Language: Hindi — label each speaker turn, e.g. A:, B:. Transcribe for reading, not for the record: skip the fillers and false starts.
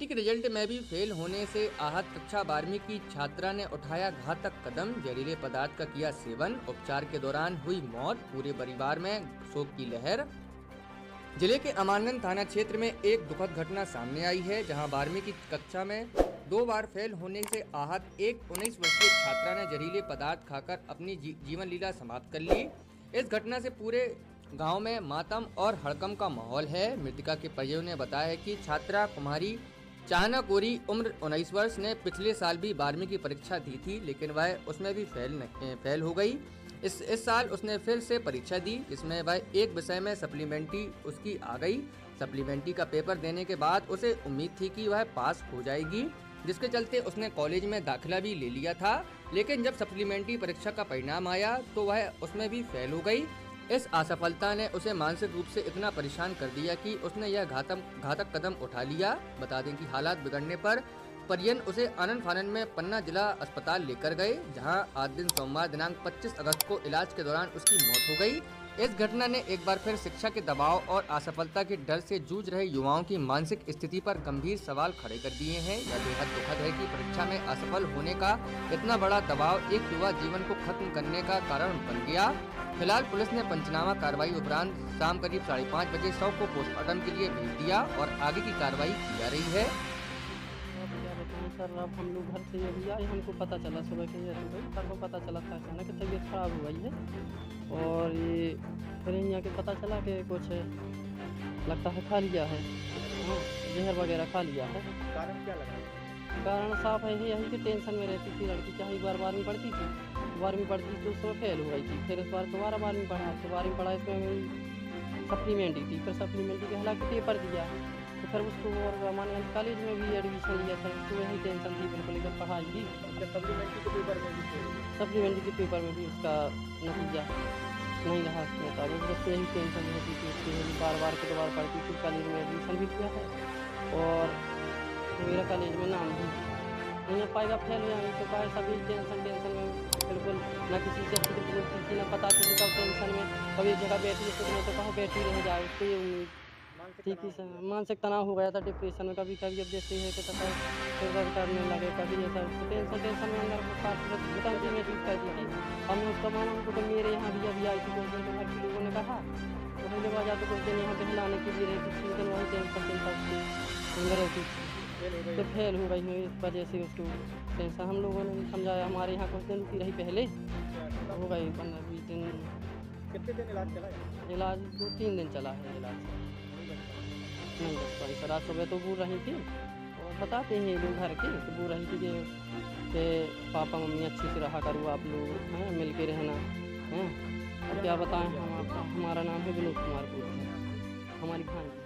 A: मैट्रिक रिजल्ट में भी फेल होने से आहत कक्षा 12वीं की छात्रा ने उठाया घातक कदम। जहरीले पदार्थ का किया सेवन, उपचार के दौरान हुई मौत। पूरे परिवार में शोक की लहर। जिले के अमानगंज थाना क्षेत्र में एक दुखद घटना सामने आई है, जहां 12वीं की कक्षा में 2 बार फेल होने से आहत एक 19 वर्षीय छात्रा ने जहरीले पदार्थ खाकर अपनी जीवन लीला समाप्त कर ली। इस घटना से पूरे गांव में मातम और हड़कंप का माहौल है। मृतका के परिजनों ने बताया है कि छात्रा कुमारी चाहना कोरी उम्र 19 वर्ष ने पिछले साल भी 12वीं की परीक्षा दी थी, लेकिन वह उसमें भी फेल हो गई। इस साल उसने फिर से परीक्षा दी, जिसमें वह एक विषय में सप्लीमेंट्री उसकी आ गई। सप्लीमेंट्री का पेपर देने के बाद उसे उम्मीद थी कि वह पास हो जाएगी, जिसके चलते उसने कॉलेज में दाखिला भी ले लिया था। लेकिन जब सप्लीमेंट्री परीक्षा का परिणाम आया तो वह उसमें भी फेल हो गई। इस असफलता ने उसे मानसिक रूप से इतना परेशान कर दिया कि उसने यह घातक कदम उठा लिया। बता दें कि हालात बिगड़ने पर परिजन उसे आनन फानन में पन्ना जिला अस्पताल लेकर गए, जहां आज दिन सोमवार दिनांक 25 अगस्त को इलाज के दौरान उसकी मौत हो गई। इस घटना ने एक बार फिर शिक्षा के दबाव और असफलता के डर से जूझ रहे युवाओं की मानसिक स्थिति पर गंभीर सवाल खड़े कर दिए हैं। यह बेहद दुखद है कि परीक्षा में असफल होने का इतना बड़ा दबाव एक युवा जीवन को खत्म करने का कारण बन गया। फिलहाल पुलिस ने पंचनामा कार्रवाई उपरांत शाम करीब 5:30 बजे शव को पोस्टमार्टम के लिए भेज दिया और आगे की कार्रवाई की जा रही है।
B: सर, अब हम लोग घर से अभी आए, हमको पता चला सुबह के सर को पता चला था अचानक कि तबीयत खराब हो गई है। और ये फिर यहाँ के पता चला कि कुछ लगता है खा लिया है, जहर वगैरह खा लिया है।
C: कारण क्या लगा?
B: कारण साफ है यही कि टेंशन में रहती थी लड़की, चाहे एक बार 12वीं पढ़ती थी, 12वीं पढ़ती थी तो उस समय फेल हो गई थी। फिर इस बार दोबारा 12वीं पढ़ा, तो 12वीं पढ़ा इसमें सप्लीमेंट्री थी, फिर सप्लीमेंट्री के हालांकि पेपर दिया, तो फिर उसको और मानगंज कॉलेज में भी एडमिशन लिया। फिर उसको वही टेंशन थी बिल्कुल, इधर पढ़ाई भी।
C: सप्लीमेंट्री के पेपर में भी
B: सप्लीमेंट्री के पेपर में भी उसका नतीजा नहीं रहा उसके मुताबिक, बस यही टेंशन रहती थी उसकी। बार के दोबारा पढ़ती थी, कॉलेज में एडमिशन भी किया है और मेरा कॉलेज में नाम भी नहीं आ पाएगा, फेल हो जाएंगे तो कहा सभी टेंशन में बिल्कुल, ना किसी से किसी न पता किसी का टेंशन में। कभी एक जगह बैठी है तो कहा बैठी रह जाए, उसको ये उम्मीद ठीक ही मानसिक तनाव हो गया था, डिप्रेशन में। कभी अब जैसे है कि फिर करने लगे, कभी ऐसा टेंशन में अंदर बताती महसूस करती थी। हमने उसका माना उनको तो मेरे यहाँ भी अभी आई थी कुछ दिन, तो घर के लोगों ने कहा तो पहले बाजा तो कुछ दिन यहाँ पे हिलाने के लिए रहती थी, लेकिन वही टेंशन अंदर रहती थी, तो फेल हो गई है। इस वजह से उसको टेंशन हम लोगों ने भी समझाया। हमारे यहाँ कुछ दिन रुकी रही, पहले हो गई 15-20 दिन।
C: कितने दिन इलाज चला?
B: इलाज 2-3 दिन चला है इलाज, नहीं बच पाई सर। आज सुबह तो बूढ़ रही थी और बताते हैं लोग घर के, तो बूढ़ रही थी कि पापा मम्मी अच्छे से रहा करो, आप लोग हैं मिल के रहना हैं। अब क्या बताएं हम आपका, हमारा नाम है विनोद कुमार, हमारी भाई।